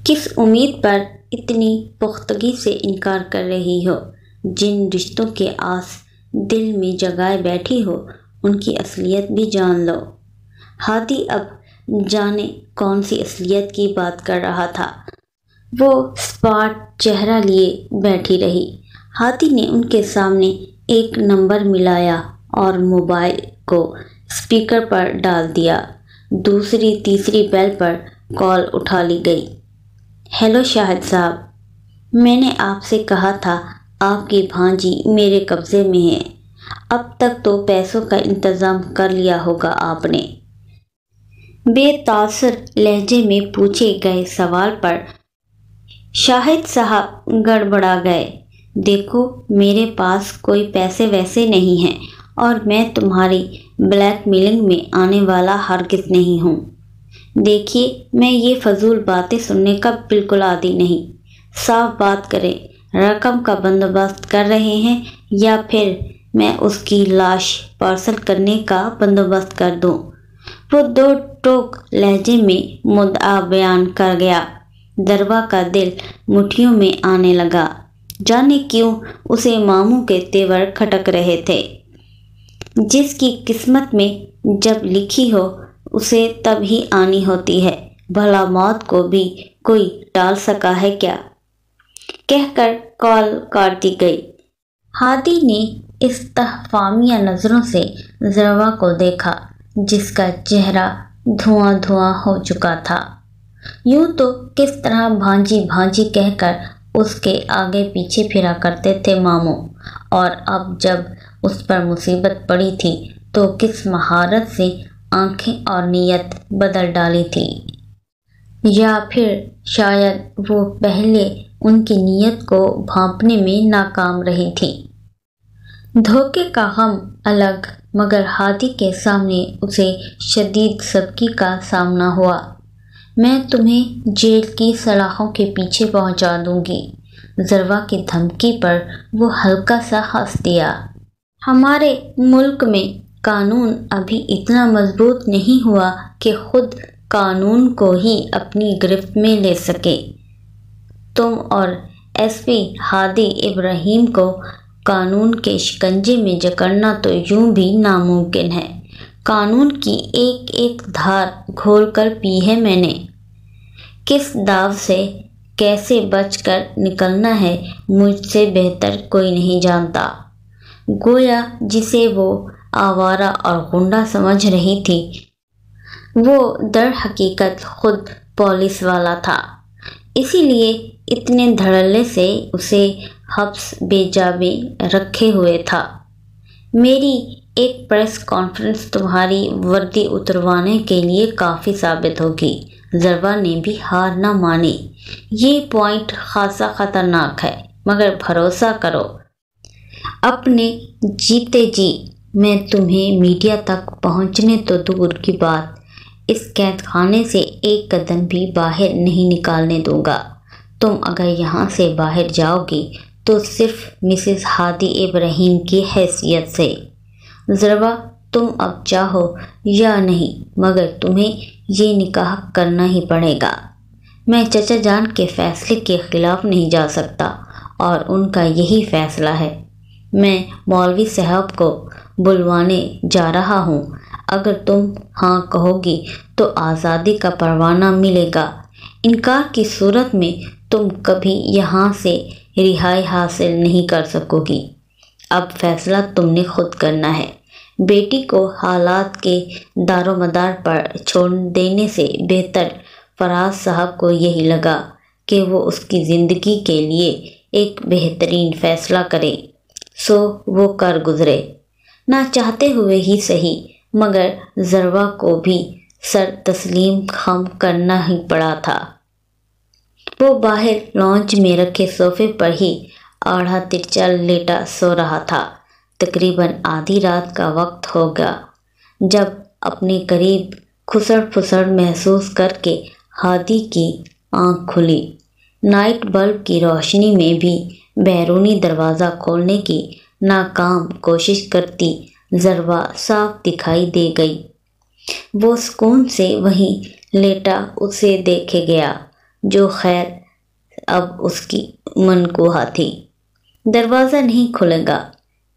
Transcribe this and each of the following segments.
کس امید پر اتنی پختگی سے انکار کر رہی ہو؟ جن رشتوں کے آس دل میں جگائے بیٹھی ہو ان کی اصلیت بھی جان لو۔ ہادی اب جانے کون سی اصلیت کی بات کر رہا تھا۔ وہ اسپاٹ چہرہ لیے بیٹھی رہی۔ ہادی نے ان کے سامنے ایک نمبر ملایا اور موبائل کو اسپیکر پر ڈال دیا۔ دوسری تیسری بیل پر کال اٹھا لی گئی۔ ہیلو شاہد صاحب، میں نے آپ سے کہا تھا آپ کی بھانجی میرے قبضے میں ہے۔ اب تک تو پیسوں کا انتظام کر لیا ہوگا آپ نے؟ بے تاثر لہجے میں پوچھے گئے سوال پر شاہد صاحب گڑبڑا گئے۔ دیکھو، میرے پاس کوئی پیسے ویسے نہیں ہیں اور میں تمہاری بلیک میلنگ میں آنے والا ہرگز نہیں ہوں۔ دیکھیے، میں یہ فضول باتیں سننے کا بالکل عادی نہیں۔ صاف بات کریں، رقم کا بندوبست کر رہے ہیں یا پھر میں اس کی لاش پارسل کرنے کا بندوبست کر دوں؟ وہ دو ٹوک لہجے میں مدعا بیان کر گیا۔ دربا کا دل مٹھیوں میں آنے لگا۔ جانے کیوں اسے ماموں کے تیور کھٹک رہے تھے۔ جس کی قسمت میں جب لکھی ہو اسے تب ہی آنی ہوتی ہے، بھلا موت کو بھی کوئی ٹال سکا ہے کیا؟ کہہ کر کال کاٹ دی گئی۔ ہادی نے استفہامیہ نظروں سے ضربا کو دیکھا جس کا چہرہ دھواں دھواں ہو چکا تھا۔ یوں تو کس طرح بھانجی بھانجی کہہ کر اس کے آگے پیچھے پھرا کرتے تھے ماموں، اور اب جب اس پر مصیبت پڑی تھی تو کس مہارت سے آنکھیں اور نیت بدل ڈالی تھی۔ یا پھر شاید وہ پہلے ان کی نیت کو بھانپنے میں ناکام رہی تھی۔ دھوکے کا غم الگ، مگر ہادی کے سامنے اسے شدید سبکی کا سامنا ہوا۔ میں تمہیں جیل کی سلاخوں کے پیچھے پہنچا دوں گی۔ ضربا کی دھمکی پر وہ ہلکا سا ہنس دیا۔ ہمارے ملک میں قانون ابھی اتنا مضبوط نہیں ہوا کہ خود قانون کو ہی اپنی گرفت میں لے سکے۔ تم اور ایس پی ہادی ابراہیم کو قانون کے شکنجے میں جکڑنا تو یوں بھی ناممکن ہے۔ قانون کی ایک ایک دھار گھول کر پی ہے میں نے۔ کس داو سے کیسے بچ کر نکلنا ہے مجھ سے بہتر کوئی نہیں جانتا۔ گویا جسے وہ آوارہ اور غنڈہ سمجھ رہی تھی وہ در حقیقت خود پولیس والا تھا، اسی لیے اتنے دھڑلے سے اسے حبس بے جا میں رکھے ہوئے تھا۔ میری ایک پریس کانفرنس تمہاری وردی اتروانے کے لیے کافی ثابت ہوگی۔ ضربا نے بھی ہار نہ مانی۔ یہ پوائنٹ خاصا خطرناک ہے، مگر بھروسہ کرو اپنے جیتے جی میں تمہیں میڈیا تک پہنچنے تو دور کی بات اس قید خانے سے ایک قدم بھی باہر نہیں نکالنے دوں گا۔ تم اگر یہاں سے باہر جاؤ گی تو صرف مسز ہادی ابراہیم کی حیثیت سے۔ ضربا، تم اب چاہو یا نہیں مگر تمہیں یہ نکاح کرنا ہی پڑے گا۔ میں چچا جان کے فیصلے کے خلاف نہیں جا سکتا اور ان کا یہی فیصلہ ہے۔ میں مولوی صاحب کو بلوانے جا رہا ہوں۔ اگر تم ہاں کہو گی تو آزادی کا پروانہ ملے گا، انکار کی صورت میں تم کبھی یہاں سے رہائی حاصل نہیں کر سکو گی۔ اب فیصلہ تم نے خود کرنا ہے۔ بیٹی کو حالات کے دار و مدار پر چھوڑ دینے سے بہتر فراز صاحب کو یہی لگا کہ وہ اس کی زندگی کے لیے ایک بہترین فیصلہ کرے، سو وہ کر گزرے، نہ چاہتے ہوئے ہی صحیح، مگر ضربا کو بھی سر تسلیم خم کرنا ہی پڑا تھا۔ وہ باہر لانچ میں رکھے صوفے پر ہی آڑھا ترچھا لیٹا سو رہا تھا۔ تقریباً آدھی رات کا وقت ہوگا جب اپنے قریب کھسڑ پھسڑ محسوس کر کے ہادی کی آنکھ کھلی۔ نائٹ بلب کی روشنی میں بھی بیرونی دروازہ کھولنے کی ناکام کوشش کرتی ضربا صاف دکھائی دے گئی۔ وہ سکون سے وہیں لیٹا اسے دیکھے گیا۔ جو خیر اب اس کی منقوہ تھی۔ دروازہ نہیں کھلے گا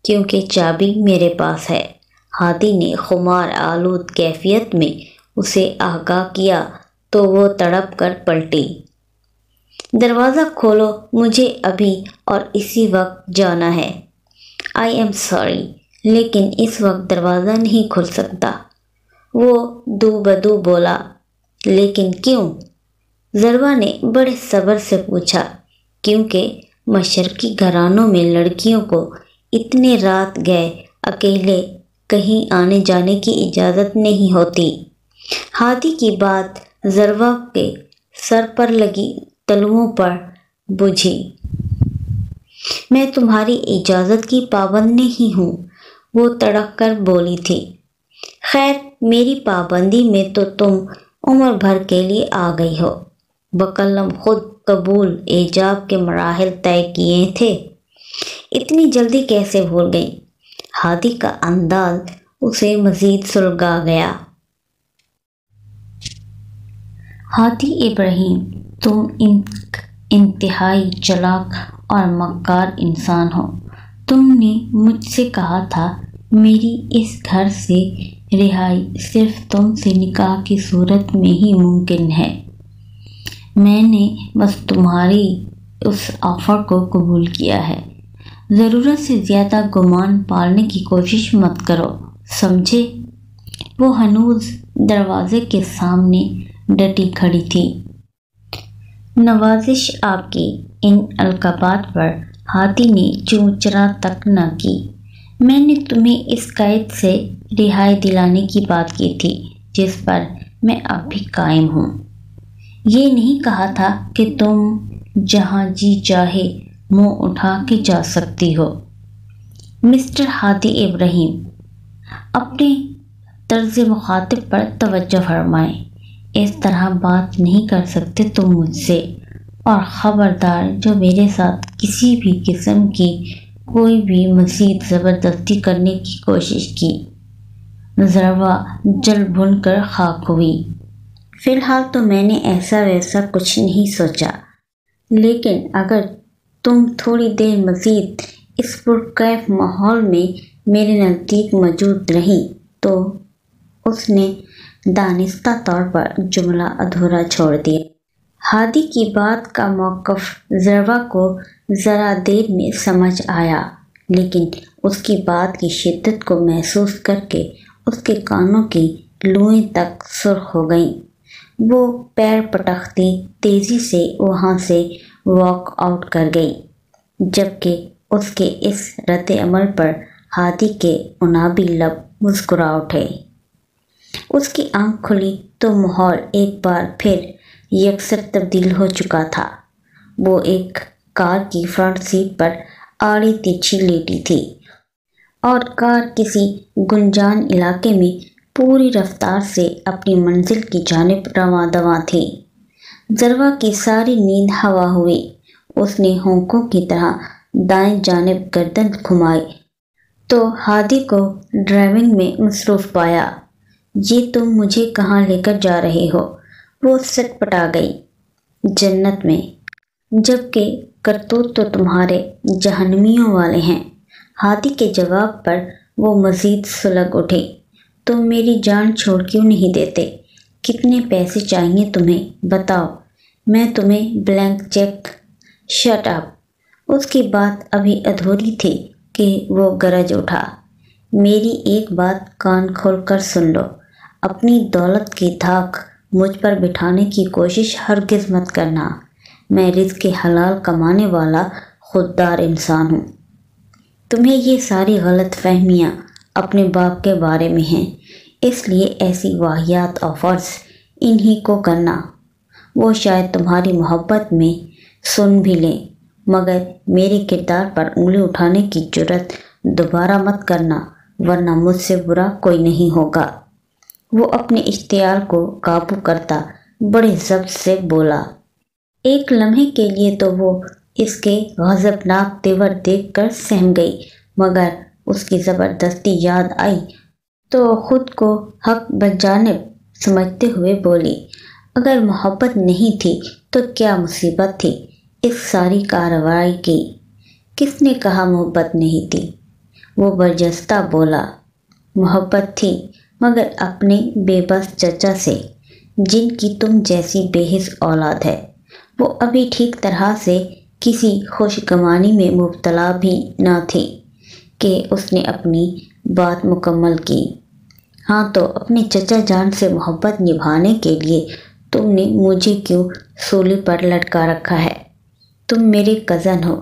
کیونکہ چابی میرے پاس ہے۔ ہادی نے خمار آلود کیفیت میں اسے آگاہ کیا تو وہ تڑپ کر پلٹی۔ دروازہ کھولو، مجھے ابھی اور اسی وقت جانا ہے۔ آئی ایم سوری، لیکن اس وقت دروازہ نہیں کھل سکتا، وہ دو بدو بولا۔ لیکن کیوں؟ ضربا نے بڑے صبر سے پوچھا۔ کیونکہ مشرقی گھرانوں میں لڑکیوں کو اتنے رات گئے اکیلے کہیں آنے جانے کی اجازت نہیں ہوتی۔ ہادی کی بات ضربا کے سر پر لگی تلوؤں پر بجھی۔ میں تمہاری اجازت کی پابند نہیں ہوں، وہ تڑک کر بولی تھی۔ خیر، میری پابندی میں تو تم عمر بھر کے لیے آ گئی ہو۔ بقلم خود قبول ایجاب کے مراحل طے کیے تھے، اتنی جلدی کیسے بھول گئی؟ ہادی کا انداز اسے مزید سلگا گیا۔ ہادی ابراہیم، تم انتہائی چالاک اور مکار انسان ہو۔ تم نے مجھ سے کہا تھا میری اس گھر سے رہائی صرف تم سے نکاح کی صورت میں ہی ممکن ہے۔ میں نے بس تمہاری اس آفر کو قبول کیا ہے۔ ضرورت سے زیادہ گمان پالنے کی کوشش مت کرو، سمجھے؟ وہ ہنوز دروازے کے سامنے ڈٹی کھڑی تھی۔ نوازش آپ کی ان القابات پر ہادی نے چوں چرا تک نہ کی۔ میں نے تمہیں اس قید سے رہائی دلانے کی بات کی تھی جس پر میں اب بھی قائم ہوں۔ یہ نہیں کہا تھا کہ تم جہاں جی چاہے منہ اٹھا کے جا سکتی ہو۔ مسٹر ہادی ابراہیم، اپنے طرز مخاطب پر توجہ فرمائیں۔ اس طرح بات نہیں کر سکتے تم مجھ سے، اور خبردار جو میرے ساتھ کسی بھی قسم کی کوئی بھی مزید زبردستی کرنے کی کوشش کی۔ ضربا جل بھن کر خاک ہوئی۔ فی الحال تو میں نے ایسا ویسا کچھ نہیں سوچا، لیکن اگر تم تھوڑی دیر مزید اس پرکیف ماحول میں میرے نزدیک موجود رہی تو اس نے دانستہ طور پر جملہ ادھورا چھوڑ دیا۔ ہادی کی بات کا موقف ضربا کو ذرا دیر میں سمجھ آیا، لیکن اس کی بات کی شدت کو محسوس کر کے اس کے کانوں کی لوئیں تک سرخ ہو گئیں۔ وہ پیر پٹکتی تیزی سے وہاں سے واک آؤٹ کر گئی، جبکہ اس کے اس رد عمل پر ہادی کے عنابی لب مسکرا اٹھے۔ اس کی آنکھ کھلی تو ماحول ایک بار پھر یکسر تبدیل ہو چکا تھا۔ وہ ایک کار کی فرنٹ سیٹ پر آڑی تیچھی لیٹی تھی اور کار کسی گنجان علاقے میں پوری رفتار سے اپنی منزل کی جانب رواں دواں تھی۔ ضربا کی ساری نیند ہوا ہوئی۔ اس نے ہونکوں کی طرح دائیں جانب گردن گھمائی تو ہادی کو ڈرائیونگ میں مصروف پایا۔ یہ تم مجھے کہاں لے کر جا رہے ہو؟ وہ سٹ پٹا گئی۔ جنت میں، جبکہ کرتوت تو تمہارے جہنمیوں والے ہیں۔ ہادی کے جواب پر وہ مزید سلگ اٹھی۔ تم میری جان چھوڑ کیوں نہیں دیتے؟ کتنے پیسے چاہیے تمہیں؟ بتاؤ، میں تمہیں بلینک چیک۔ Shut up. اس کی بات ابھی ادھوری تھی کہ وہ گرج اٹھا۔ میری ایک بات کان کھول کر سن لو، اپنی دولت کی دھاک مجھ پر بٹھانے کی کوشش ہرگز مت کرنا۔ میں رزق حلال کمانے والا خوددار انسان ہوں۔ تمہیں یہ ساری غلط فہمیاں اپنے باپ کے بارے میں ہیں، اس لیے ایسی واہیات آفرز انہی کو کرنا۔ وہ شاید تمہاری محبت میں سن بھی لیں، مگر میرے کردار پر انگلی اٹھانے کی جرات دوبارہ مت کرنا، ورنہ مجھ سے برا کوئی نہیں ہوگا۔ وہ اپنے اشتعال کو قابو کرتا بڑے ضبط سے بولا۔ ایک لمحے کے لیے تو وہ اس کے غضبناک تیور دیکھ کر سہم گئی، مگر اس کی زبردستی یاد آئی تو خود کو حق بجانب سمجھتے ہوئے بولی، اگر محبت نہیں تھی تو کیا مصیبت تھی اس ساری کارروائی کی؟ کس نے کہا محبت نہیں تھی؟ وہ برجستہ بولا، محبت تھی، مگر اپنے بے بس چچا سے، جن کی تم جیسی بے حس اولاد ہے۔ وہ ابھی ٹھیک طرح سے کسی خوش گمانی میں مبتلا بھی نہ تھی کہ اس نے اپنی بات مکمل کی۔ ہاں تو اپنے چچا جان سے محبت نبھانے کے لیے تم نے مجھے کیوں سولی پر لٹکا رکھا ہے؟ تم میرے کزن ہو،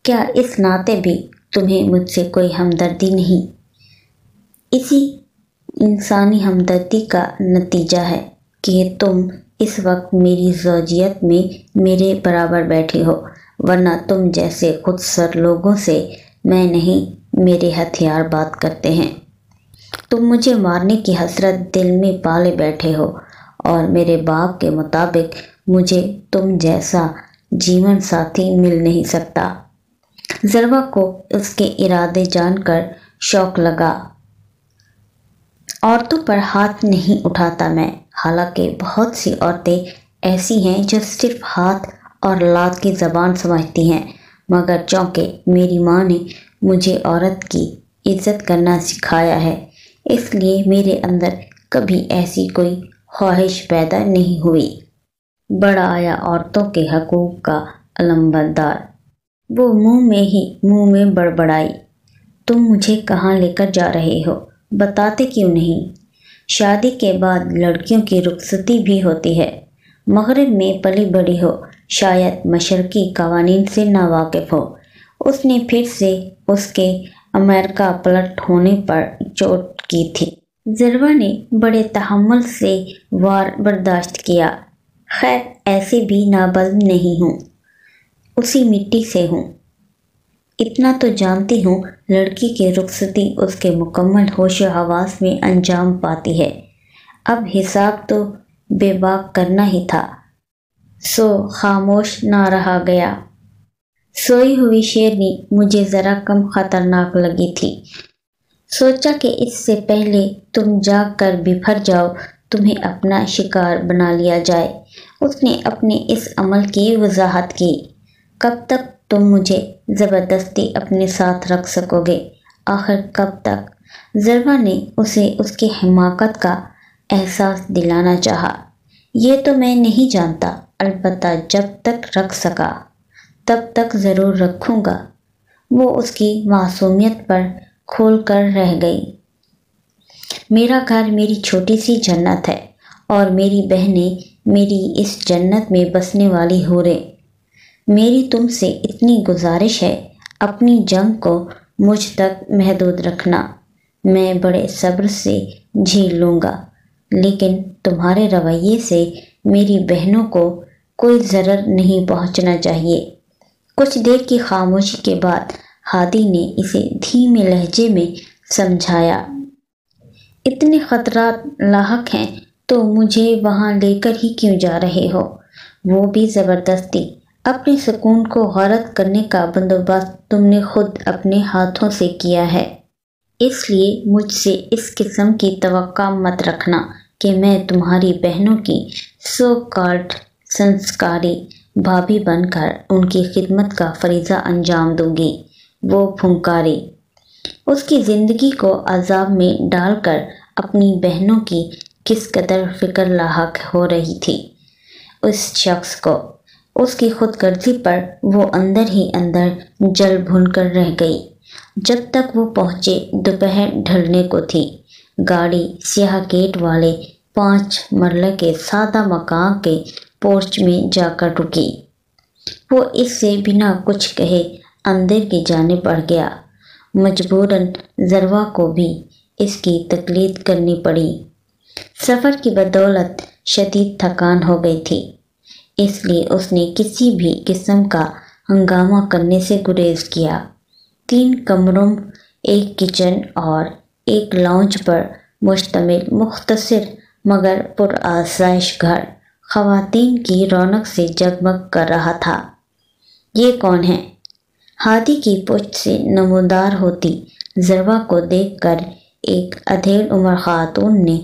کیا اس ناطے بھی تمہیں مجھ سے کوئی ہمدردی نہیں؟ اسی انسانی ہمدردی کا نتیجہ ہے کہ تم اس وقت میری زوجیت میں میرے برابر بیٹھے ہو، ورنہ تم جیسے خود سر لوگوں سے میں نہیں، میرے ہتھیار بات کرتے ہیں۔ تم مجھے مارنے کی حسرت دل میں پالے بیٹھے ہو، اور میرے باپ کے مطابق مجھے تم جیسا جیون ساتھی مل نہیں سکتا۔ ضربہ کو اس کے ارادے جان کر شوق لگا۔ عورتوں پر ہاتھ نہیں اٹھاتا میں، حالانکہ بہت سی عورتیں ایسی ہیں جو صرف ہاتھ اور لات کی زبان سمجھتی ہیں، مگر چونکہ میری ماں نے مجھے عورت کی عزت کرنا سکھایا ہے، اس لیے میرے اندر کبھی ایسی کوئی خواہش پیدا نہیں ہوئی۔ بڑا آیا عورتوں کے حقوق کا علمبردار، وہ منہ میں بڑبڑائی، تم مجھے کہاں لے کر جا رہے ہو؟ بتاتے کیوں نہیں؟ شادی کے بعد لڑکیوں کی رخصتی بھی ہوتی ہے۔ مغرب میں پلی بڑی ہو، شاید مشرقی قوانین سے ناواقف ہو۔ اس نے پھر سے اس کے امریکہ پلٹ ہونے پر چوٹ کی تھی۔ ضربہ نے بڑے تحمل سے وار برداشت کیا۔ خیر، ایسے بھی نابلد نہیں ہوں، اسی مٹی سے ہوں۔ اتنا تو جانتی ہوں، لڑکی کی رخصتی اس کے مکمل ہوش و حواس میں انجام پاتی ہے۔ اب حساب تو بے باک کرنا ہی تھا، سو خاموش نہ رہا گیا۔ سوئی ہوئی شیرنی مجھے ذرا کم خطرناک لگی تھی۔ سوچا کہ اس سے پہلے تم جاگ کر بپھر جاؤ، تمہیں اپنا شکار بنا لیا جائے۔ اس نے اپنے اس عمل کی وضاحت کی۔ کب تک تم مجھے زبردستی اپنے ساتھ رکھ سکو گے؟ آخر کب تک؟ ضربہ نے اسے اس کی حماقت کا احساس دلانا چاہا۔ یہ تو میں نہیں جانتا، البتہ جب تک رکھ سکا تب تک ضرور رکھوں گا۔ وہ اس کی معصومیت پر کھول کر رہ گئی۔ میرا گھر میری چھوٹی سی جنت ہے، اور میری بہنیں میری اس جنت میں بسنے والی حوریں۔ میری تم سے اتنی گزارش ہے، اپنی جنگ کو مجھ تک محدود رکھنا، میں بڑے صبر سے جھیل لوں گا، لیکن تمہارے رویے سے میری بہنوں کو کوئی ضرر نہیں پہنچنا چاہیے۔ کچھ دیر کی خاموشی کے بعد ہادی نے اسے دھیمے لہجے میں سمجھایا، اتنے خطرات لاحق ہیں تو مجھے وہاں لے کر ہی کیوں جا رہے ہو؟ وہ بھی زبردستی۔ اپنے سکون کو غارت کرنے کا بندوبست تم نے خود اپنے ہاتھوں سے کیا ہے، اس لیے مجھ سے اس قسم کی توقع مت رکھنا کہ میں تمہاری بہنوں کی سو کالڈ سنسکاری بھابھی بن کر ان کی خدمت کا فریضہ انجام دوں گی۔ وہ پھنکاری۔ اس کی زندگی کو عذاب میں ڈال کر اپنی بہنوں کی کس قدر فکر لاحق ہو رہی تھی اس شخص کو۔ اس کی خود غرضی پر وہ اندر ہی اندر جل بھن کر رہ گئی۔ جب تک وہ پہنچے دوپہر ڈھلنے کو تھی۔ گاڑی سیاہ گیٹ والے 5 مرلے کے سادہ مکان کے پورچ میں جا کر رکی۔ وہ اس سے بنا کچھ کہے اندر کی جانب بڑھ گیا۔ مجبوراً ضربہ کو بھی اس کی تقلید کرنی پڑی۔ سفر کی بدولت شدید تھکان ہو گئی تھی، اس لیے اس نے کسی بھی قسم کا ہنگامہ کرنے سے گریز کیا۔ 3 کمروں، ایک کچن اور ایک لاؤنج پر مشتمل مختصر مگر پرآسائش گھر خواتین کی رونق سے جگمگ کر رہا تھا۔ یہ کون ہے؟ ہادی کی پشت سے نمودار ہوتی ضربہ کو دیکھ کر ایک ادھیڑ عمر خاتون نے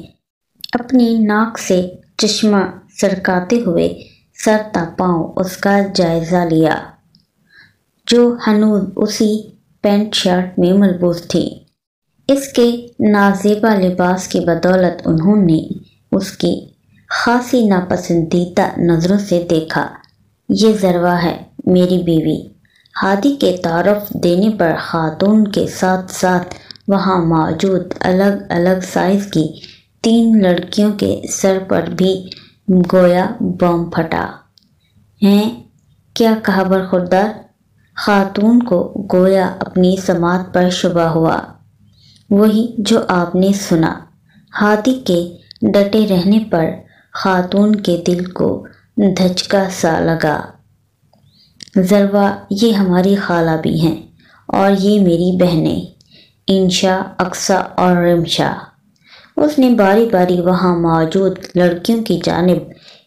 اپنی ناک سے چشمہ سرکاتے ہوئے سر تا پاؤں اس کا جائزہ لیا، جو ہنوز اسی پینٹ شرٹ میں ملبوس تھی۔ اس کے نازیبا لباس کی بدولت انہوں نے اس کی خاصی ناپسندیدہ نظروں سے دیکھا۔ یہ ذروہ ہے، میری بیوی۔ ہادی کے تعارف دینے پر خاتون کے ساتھ ساتھ وہاں موجود الگ الگ سائز کی 3 لڑکیوں کے سر پر بھی گویا بم پھٹا۔ ہیں، کیا کہا برخوردار؟ خاتون کو گویا اپنی سماعت پر شبہ ہوا۔ وہی جو آپ نے سنا۔ ہادی کے ڈٹے رہنے پر خاتون کے دل کو دھچکا سا لگا۔ ذروہ، یہ ہماری خالہ بھی ہیں، اور یہ میری بہنیں انشا، اقصیٰ اور رمشا۔ اس نے باری باری وہاں موجود لڑکیوں کی جانب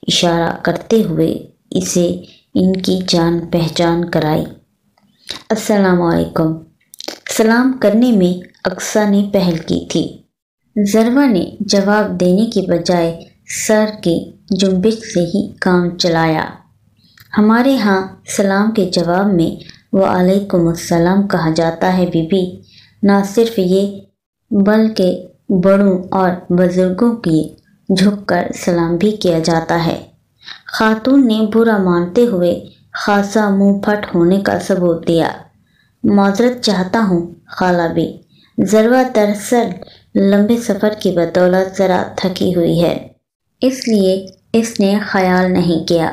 اشارہ کرتے ہوئے اسے ان کی جان پہچان کرائی۔ السلام علیکم۔ سلام کرنے میں اقصیٰ نے پہل کی تھی۔ ذروہ نے جواب دینے کی بجائے سر کی جنبش سے ہی کام چلایا۔ ہمارے ہاں سلام کے جواب میں وعلیکم السلام کہا جاتا ہے بی بی۔ نہ صرف یہ بلکہ بڑوں اور بزرگوں کی جھک کر سلام بھی کیا جاتا ہے۔ خاتون نے برا مانتے ہوئے خاصا منہ پھٹ ہونے کا ثبوت دیا۔ معذرت چاہتا ہوں خالہ بھی۔ ذروہ دراصل لمبے سفر کی بدولت ذرا تھکی ہوئی ہے، اس لیے اس نے خیال نہیں کیا۔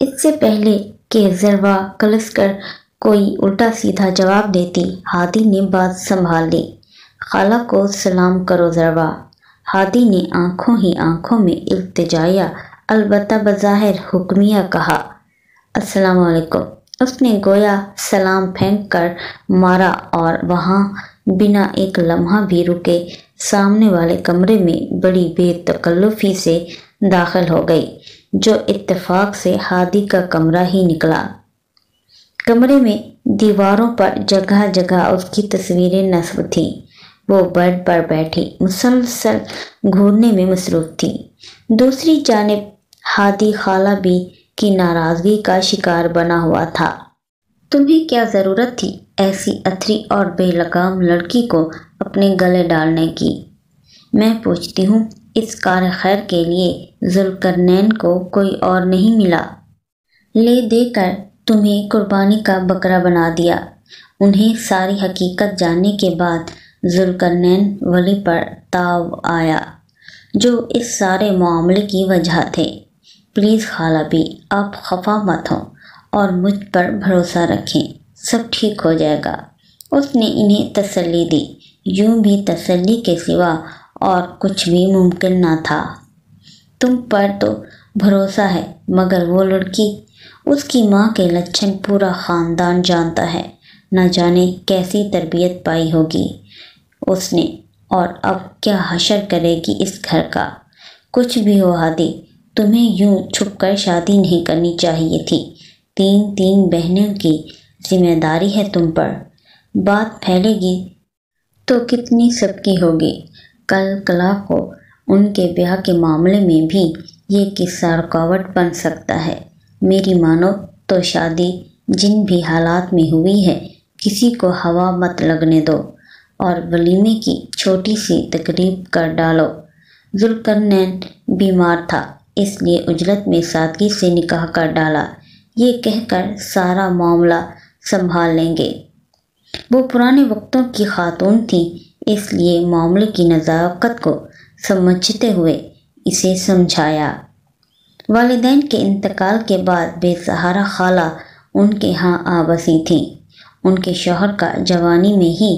اس سے پہلے کہ ذروہ کلس کر کوئی الٹا سیدھا جواب دیتی، ہادی نے بات سنبھال لی۔ خالہ کو سلام کرو ذروہ۔ ہادی نے آنکھوں ہی آنکھوں میں التجائیہ البتہ بظاہر حکمیہ کہا۔ السلام علیکم۔ اس نے گویا سلام پھینک کر مارا اور وہاں بنا ایک لمحہ بھی رکے سامنے والے کمرے میں بڑی بے تکلفی سے داخل ہو گئی، جو اتفاق سے ہادی کا کمرہ ہی نکلا۔ کمرے میں دیواروں پر جگہ جگہ اس کی تصویریں نصب تھیں۔ وہ بیڈ پر بیٹھی مسلسل گھورنے میں مصروف تھی۔ دوسری جانب ہادی خالہ بھی کی ناراضگی کا شکار بنا ہوا تھا۔ تمہیں کیا ضرورت تھی ایسی اتھری اور بے لگام لڑکی کو اپنے گلے ڈالنے کی؟ میں پوچھتی ہوں، اس کار خیر کے لیے ذوالقرنین کو کوئی اور نہیں ملا؟ لے دے کر تمہیں قربانی کا بکرا بنا دیا۔ انہیں ساری حقیقت جاننے کے بعد ذوالقرنین ولی پر تاؤ آیا، جو اس سارے معاملے کی وجہ تھے۔ پلیز خالہ بھی، آپ خفا مت ہوں اور مجھ پر بھروسہ رکھیں، سب ٹھیک ہو جائے گا۔ اس نے انہیں تسلی دی۔ یوں بھی تسلی کے سوا اور کچھ بھی ممکن نہ تھا۔ تم پر تو بھروسہ ہے، مگر وہ لڑکی، اس کی ماں کے لچھن پورا خاندان جانتا ہے۔ نہ جانے کیسی تربیت پائی ہوگی اس نے، اور اب کیا حشر کرے گی اس گھر کا۔ کچھ بھی ہو ہادی، تمہیں یوں چھپ کر شادی نہیں کرنی چاہیے تھی۔ 3 بہنوں کی ذمہ داری ہے تم پر۔ بات پھیلے گی تو کتنی سب کی ہوگی۔ کل کلا کو ان کے بیاہ کے معاملے میں بھی یہ قصہ رکاوٹ بن سکتا ہے۔ میری مانو تو شادی جن بھی حالات میں ہوئی ہے، کسی کو ہوا مت لگنے دو، اور ولیمے کی چھوٹی سی تقریب کر ڈالو۔ ذوالقرنین بیمار تھا، اس لیے عجلت میں سادگی سے نکاح کر ڈالا، یہ کہہ کر سارا معاملہ سنبھال لیں گے۔ وہ پرانے وقتوں کی خاتون تھی، اس لیے معاملے کی نزاکت کو سمجھتے ہوئے اسے سمجھایا۔ والدین کے انتقال کے بعد بے سہارا خالہ ان کے ہاں آ بسی تھیں۔ ان کے شوہر کا جوانی میں ہی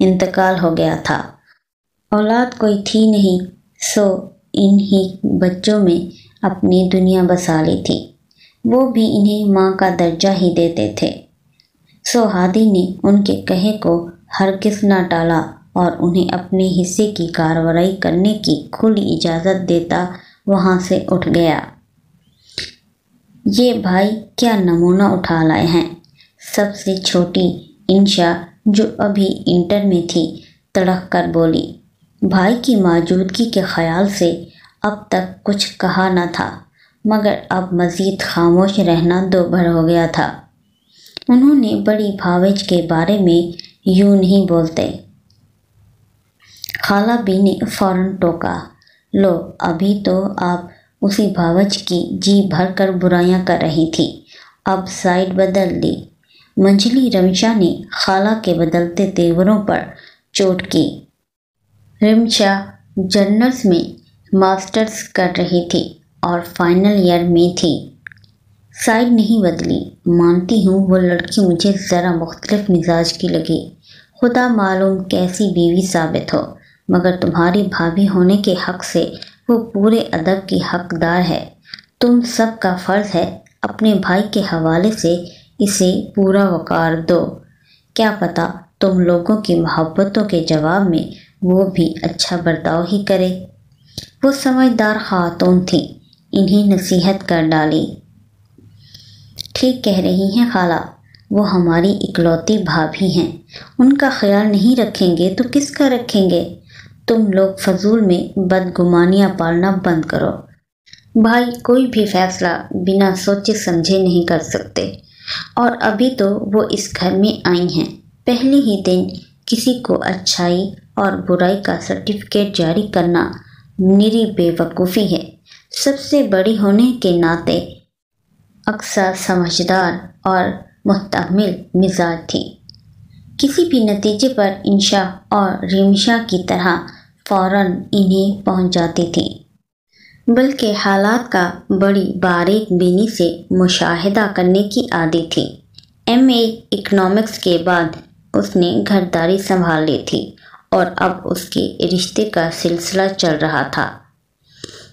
انتقال ہو گیا تھا۔ اولاد کوئی تھی نہیں، سو انہی بچوں میں اپنی دنیا بسا لی تھی۔ وہ بھی انہیں ماں کا درجہ ہی دیتے تھے۔ سو ہادی نے ان کے کہے کو ہرگز نہ ٹالا اور انہیں اپنے حصے کی کارروائی کرنے کی کھلی اجازت دیتا وہاں سے اٹھ گیا۔ یہ بھائی کیا نمونہ اٹھا لائے ہیں؟ سب سے چھوٹی انشا، جو ابھی انٹر میں تھی، تڑک کر بولی۔ بھائی کی موجودگی کے خیال سے اب تک کچھ کہا نہ تھا، مگر اب مزید خاموش رہنا دوبھر ہو گیا تھا۔ انہوں نے بڑی بھاوج کے بارے میں یوں نہیں بولتے۔ خالہ بی نے فوراً ٹوکا، لو ابھی تو آپ اسی بھاوج کی جی بھر کر برائیاں کر رہی تھی، اب سائیڈ بدل لی۔ منجلی رمشا نے خالہ کے بدلتے تیوروں پر چوٹ کی۔ رمشا جرنلز میں ماسٹرز کر رہی تھی اور فائنل ایئر میں تھی۔ سائیڈ نہیں بدلی، مانتی ہوں وہ لڑکی مجھے ذرا مختلف مزاج کی لگی، خدا معلوم کیسی بیوی ثابت ہو، مگر تمہاری بھابھی ہونے کے حق سے وہ پورے ادب کی حقدار ہے۔ تم سب کا فرض ہے اپنے بھائی کے حوالے سے اسے پورا وقار دو، کیا پتہ تم لوگوں کی محبتوں کے جواب میں وہ بھی اچھا برتاؤ ہی کرے۔ وہ سمجھدار خاتون تھی، انہیں نصیحت کر ڈالی۔ ٹھیک کہہ رہی ہیں خالہ، وہ ہماری اکلوتی بھابھی ہیں، ان کا خیال نہیں رکھیں گے تو کس کا رکھیں گے؟ تم لوگ فضول میں بدگمانیاں پالنا بند کرو۔ بھائی کوئی بھی فیصلہ بنا سوچے سمجھے نہیں کر سکتے، اور ابھی تو وہ اس گھر میں آئی ہیں، پہلے ہی دن کسی کو اچھائی اور برائی کا سرٹیفکیٹ جاری کرنا نری بے وقوفی ہے۔ سب سے بڑی ہونے کے ناطے اکثر سمجھدار اور محتمل مزاج تھی، کسی بھی نتیجے پر انشا اور رمشا کی طرح فوراً انہیں پہنچ جاتی تھی، بلکہ حالات کا بڑی باریک بینی سے مشاہدہ کرنے کی عادی تھی۔ ایم.اے. اکنامکس کے بعد اس نے گھرداری سنبھال لی تھی اور اب اس کے رشتے کا سلسلہ چل رہا تھا۔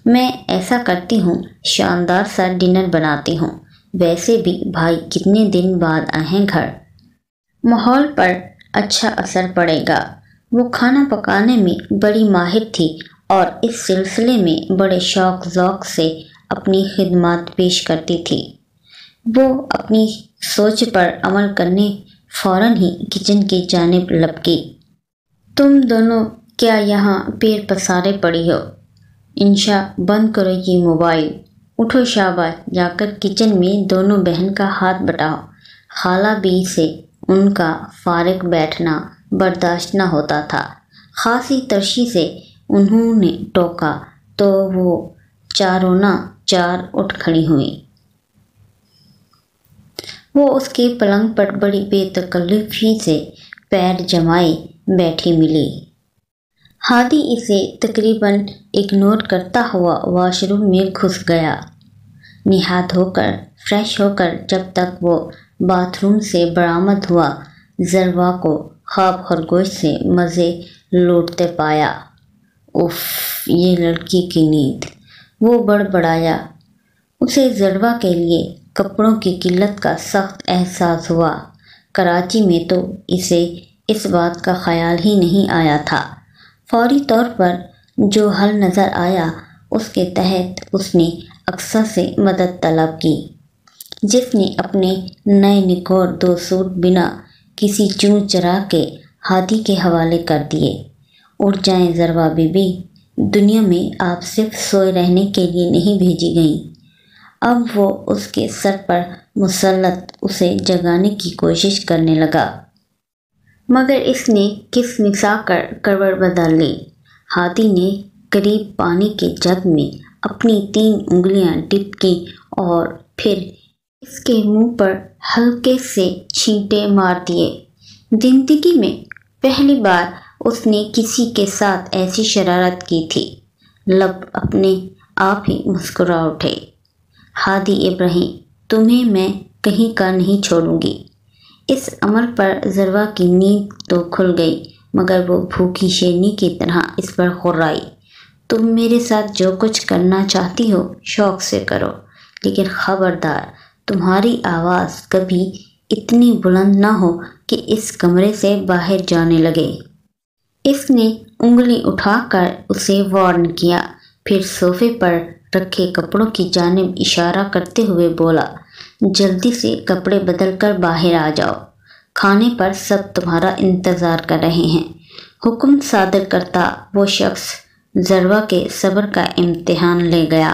میں ایسا کرتی ہوں، شاندار سا ڈنر بناتی ہوں، ویسے بھی بھائی کتنے دن بعد آئے گھر، ماحول پر اچھا اثر پڑے گا۔ وہ کھانا پکانے میں بڑی ماہر تھی اور اس سلسلے میں بڑے شوق ذوق سے اپنی خدمات پیش کرتی تھی۔ وہ اپنی سوچ پر عمل کرنے فوراً ہی کچن کی جانب لپکی۔ تم دونوں کیا یہاں پیر پسارے پڑی ہو؟ انشا بند کرو یہ موبائل، اٹھو شاباش، جا کر کچن میں دونوں بہن کا ہاتھ بٹاؤ۔ خالہ بی سے ان کا فارغ بیٹھنا برداشت نہ ہوتا تھا، خاصی ترشی سے انہوں نے ٹوکا تو وہ چاروں چار اٹھ کھڑی ہوئیں۔ وہ اس کے پلنگ پر بڑی بے تکلفی سے پیر جمائے بیٹھی ملی۔ ہادی اسے تقریباً اگنور کرتا ہوا واش روم میں گھس گیا۔ نہاد ہو کر فریش ہو کر جب تک وہ باتھ روم سے برآمد ہوا، ضروا کو خواب خرگوش سے مزے لوٹتے پایا۔ اف، یہ لڑکی کی نیند، وہ بڑبڑایا۔ اسے ضروا کے لیے کپڑوں کی قلت کا سخت احساس ہوا۔ کراچی میں تو اسے اس بات کا خیال ہی نہیں آیا تھا۔ فوری طور پر جو حل نظر آیا اس کے تحت اس نے اقصیٰ سے مدد طلب کی، جس نے اپنے نئے نکور 2 سوٹ بنا کسی چوں چرا کے ہادی کے حوالے کر دیے۔ اٹھ جائیں ضروا بی بی، دنیا میں آپ صرف سوئے رہنے کے لیے نہیں بھیجی گئیں۔ اب وہ اس کے سر پر مسلط اسے جگانے کی کوشش کرنے لگا، مگر اس نے کس مسا کر کروٹ بدل لی۔ ہادی نے قریب پانی کے جگ میں اپنی 3 انگلیاں ڈپ کی اور پھر اس کے منہ پر ہلکے سے چھینٹے مار دیے۔ زندگی میں پہلی بار اس نے کسی کے ساتھ ایسی شرارت کی تھی۔ لب اپنے آپ ہی مسکرا اٹھے۔ ہادی ابراہیم، تمہیں میں کہیں کا نہیں چھوڑوں گی۔ اس عمل پر ضروا کی نیند تو کھل گئی، مگر وہ بھوکی شیرنی کی طرح اس پر غرائی۔ تم میرے ساتھ جو کچھ کرنا چاہتی ہو شوق سے کرو، لیکن خبردار تمہاری آواز کبھی اتنی بلند نہ ہو کہ اس کمرے سے باہر جانے لگے۔ اس نے انگلی اٹھا کر اسے وارن کیا، پھر صوفے پر رکھے کپڑوں کی جانب اشارہ کرتے ہوئے بولا، جلدی سے کپڑے بدل کر باہر آ جاؤ، کھانے پر سب تمہارا انتظار کر رہے ہیں۔ حکم صادر کرتا وہ شخص ضروا کے صبر کا امتحان لے گیا۔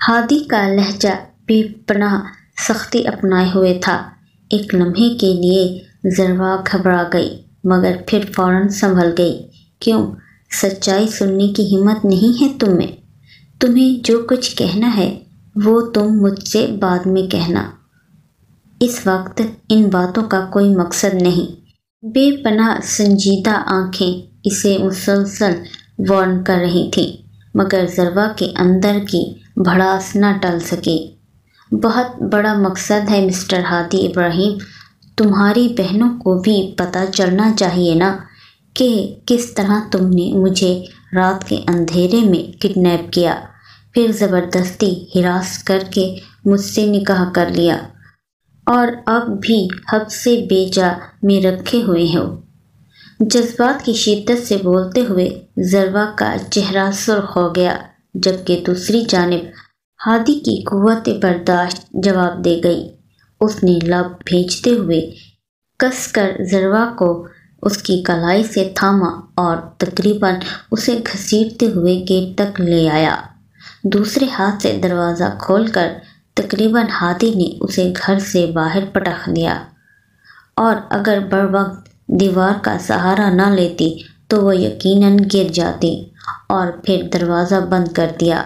ہادی کا لہجہ بے پناہ سختی اپنائے ہوئے تھا۔ ایک لمحے کے لیے ضروا گھبرا گئی مگر پھر فوراً سنبھل گئی۔ کیوں؟ سچائی سننے کی ہمت نہیں ہے تم میں؟ تمہیں جو کچھ کہنا ہے وہ تم مجھ سے بعد میں کہنا، اس وقت ان باتوں کا کوئی مقصد نہیں۔ بے پناہ سنجیدہ آنکھیں اسے مسلسل وارن کر رہی تھیں مگر ضروا کے اندر کی بھڑاس نہ ٹل سکی۔ بہت بڑا مقصد ہے مسٹر ہادی ابراہیم، تمہاری بہنوں کو بھی پتہ چلنا چاہیے نا کہ کس طرح تم نے مجھے رات کے اندھیرے میں کڈنیپ کیا، پھر زبردستی ہراس کر کے مجھ سے نکاح کر لیا اور اب بھی حد سے بے جا میں رکھے ہوئے ہو۔ جذبات کی شدت سے بولتے ہوئے ضروا کا چہرہ سرخ ہو گیا، جبکہ دوسری جانب ہادی کی قوت برداشت جواب دے گئی۔ اس نے لب بھیجتے ہوئے کس کر ضروا کو اس کی کلائی سے تھاما اور تقریباً اسے گھسیٹتے ہوئے گیٹ تک لے آیا۔ دوسرے ہاتھ سے دروازہ کھول کر تقریباً ہادی نے اسے گھر سے باہر پٹخ دیا، اور اگر بروقت دیوار کا سہارا نہ لیتی تو وہ یقیناً گر جاتی، اور پھر دروازہ بند کر دیا۔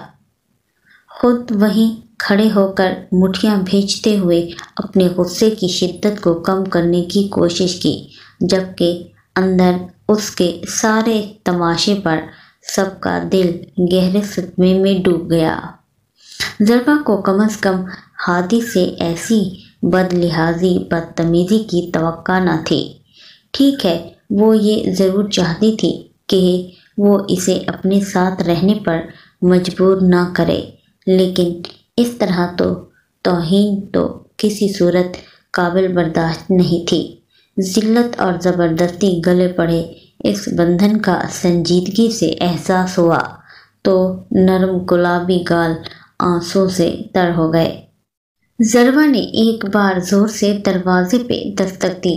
خود وہیں کھڑے ہو کر مٹھیاں بھیجتے ہوئے اپنے غصے کی شدت کو کم کرنے کی کوشش کی، جبکہ اندر اس کے سارے تماشے پر سب کا دل گہرے صدمے میں ڈوب گیا۔ ضروا کو کم از کم ہادی سے ایسی بد لحاظی بدتمیزی کی توقع نہ تھی۔ ٹھیک ہے، وہ یہ ضرور چاہتی تھی کہ وہ اسے اپنے ساتھ رہنے پر مجبور نہ کرے، لیکن اس طرح توہین تو کسی صورت قابل برداشت نہیں تھی۔ ذلت اور زبردستی گلے پڑے اس بندھن کا سنجیدگی سے احساس ہوا تو نرم گلابی گال آنسوں سے تر ہو گئے۔ ضروا نے ایک بار زور سے دروازے پہ دستک دی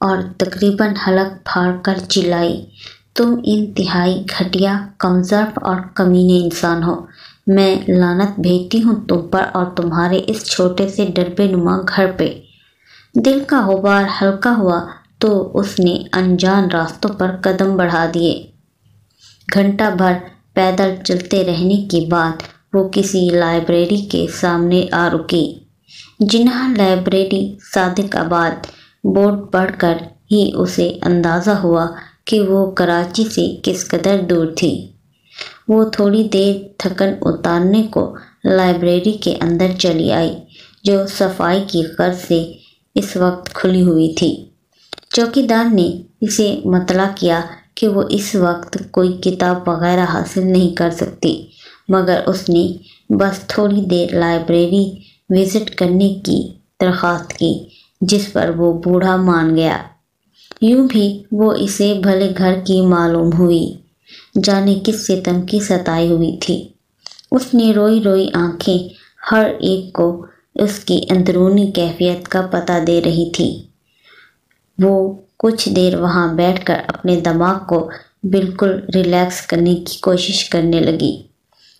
اور تقریباً حلق پھاڑ کر چلائی، تم انتہائی گھٹیا، کمظرف اور کمینے انسان ہو۔ میں لعنت بھیجتی ہوں تم پر اور تمہارے اس چھوٹے سے ڈربے نما گھر پہ۔ دل کا غبار ہلکا ہوا تو اس نے انجان راستوں پر قدم بڑھا دیے۔ گھنٹہ بھر پیدل چلتے رہنے کے بعد وہ کسی لائبریری کے سامنے آ رکی۔ جناح لائبریری صادق آباد بورڈ پڑھ کر ہی اسے اندازہ ہوا کہ وہ کراچی سے کس قدر دور تھی۔ وہ تھوڑی دیر تھکن اتارنے کو لائبریری کے اندر چلی آئی، جو صفائی کی غرض سے اس وقت کھلی ہوئی تھی۔ چوکیدار نے اسے مطلع کیا کہ وہ اس وقت کوئی کتاب وغیرہ حاصل نہیں کر سکتی، مگر اس نے بس تھوڑی دیر لائبریری وزٹ کرنے کی درخواست کی، جس پر وہ بوڑھا مان گیا۔ یوں بھی وہ اسے بھلے گھر کی معلوم ہوئی، جانے کس ستم کی ستائی ہوئی تھی۔ اس نے روئی روئی آنکھیں ہر ایک کو اس کی اندرونی کیفیت کا پتہ دے رہی تھی۔ وہ کچھ دیر وہاں بیٹھ کر اپنے دماغ کو بالکل ریلیکس کرنے کی کوشش کرنے لگی۔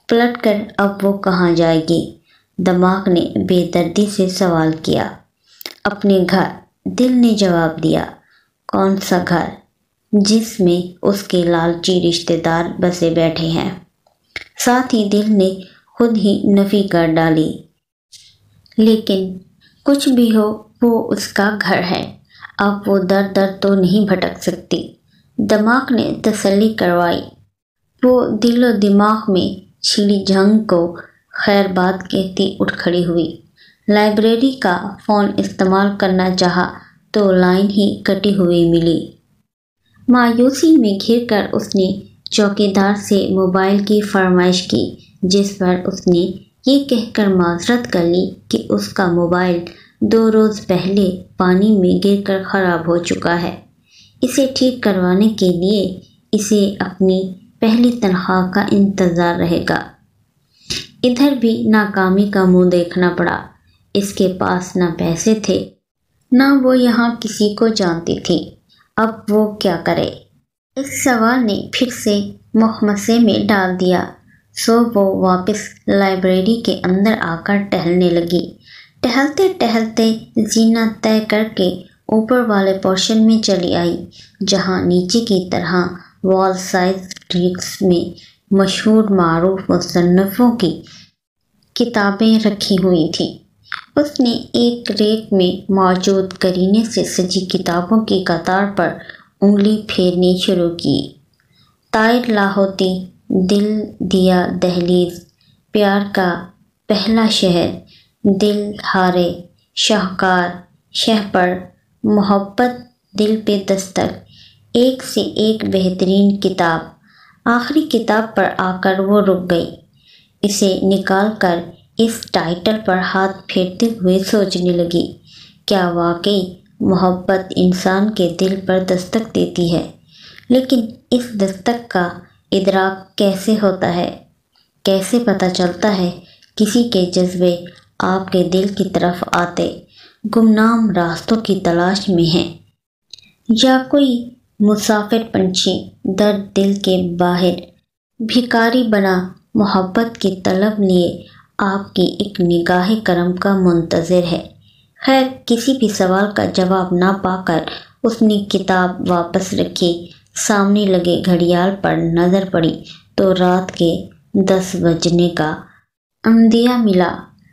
پلٹ کر اب وہ کہاں جائے گی؟ دماغ نے بے دردی سے سوال کیا۔ اپنے گھر، دل نے جواب دیا۔ کون سا گھر؟ جس میں اس کے لالچی رشتہ دار بسے بیٹھے ہیں۔ ساتھ ہی دل نے خود ہی نفی کر ڈالی۔ لیکن کچھ بھی ہو وہ اس کا گھر ہے، اب وہ در در تو نہیں بھٹک سکتی، دماغ نے تسلی کروائی۔ وہ دل و دماغ میں چھڑی جنگ کو خیر بات کہتی اٹھ کھڑی ہوئی۔ لائبریری کا فون استعمال کرنا چاہا تو لائن ہی کٹی ہوئی ملی۔ مایوسی میں گھر کر اس نے چوکیدار سے موبائل کی فرمائش کی، جس پر اس نے یہ کہہ کر معذرت کر لی کہ اس کا موبائل 2 روز پہلے پانی میں گر کر خراب ہو چکا ہے، اسے ٹھیک کروانے کے لیے اسے اپنی پہلی تنخواہ کا انتظار رہے گا۔ ادھر بھی ناکامی کا منہ دیکھنا پڑا۔ اس کے پاس نہ پیسے تھے، نہ وہ یہاں کسی کو جانتی تھی۔ اب وہ کیا کرے؟ اس سوال نے پھر سے مخمصے میں ڈال دیا۔ سو وہ واپس لائبریری کے اندر آ کر ٹہلنے لگی۔ ٹہلتے ٹہلتے زینہ طے کر کے اوپر والے پورشن میں چلی آئی، جہاں نیچے کی طرح وال سائز ریکس میں مشہور معروف مصنفوں کی کتابیں رکھی ہوئی تھیں۔ اس نے ایک ریک میں موجود کرینے سے سجی کتابوں کی قطار پر انگلی پھیرنی شروع کی۔ طائر لاہوتی، دل دیا دہلیز، پیار کا پہلا شہر، دل ہارے، شاہکار، شہپر، محبت دل پہ دستک، ایک سے ایک بہترین کتاب۔ آخری کتاب پر آ کر وہ رک گئی۔ اسے نکال کر اس ٹائٹل پر ہاتھ پھیرتے ہوئے سوچنے لگی، کیا واقعی محبت انسان کے دل پر دستک دیتی ہے؟ لیکن اس دستک کا ادراک کیسے ہوتا ہے؟ کیسے پتہ چلتا ہے کسی کے جذبے آپ کے دل کی طرف آتے گمنام راستوں کی تلاش میں ہیں، یا کوئی مسافر پنچھی درد دل کے باہر بھکاری بنا محبت کی طلب لیے آپ کی ایک نگاہ کرم کا منتظر ہے؟ خیر، کسی بھی سوال کا جواب نہ پا کر اس نے کتاب واپس رکھی۔ سامنے لگے گھڑیال پر نظر پڑی تو رات کے 10 بجنے کا عندیہ ملا۔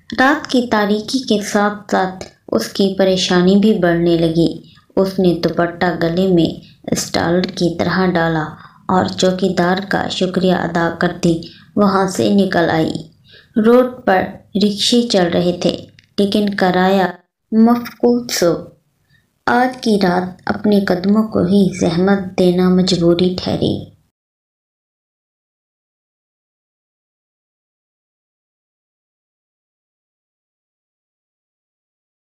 رات کی تاریکی کے ساتھ ساتھ اس کی پریشانی بھی بڑھنے لگی۔ اس نے دوپٹہ گلے میں اسٹالر کی طرح ڈالا اور چوکیدار کا شکریہ ادا کرتی وہاں سے نکل آئی۔ روڈ پر رکشے چل رہے تھے، لیکن کرایہ مفقود سو۔ آج کی رات اپنے قدموں کو ہی زحمت دینا مجبوری ٹھہری۔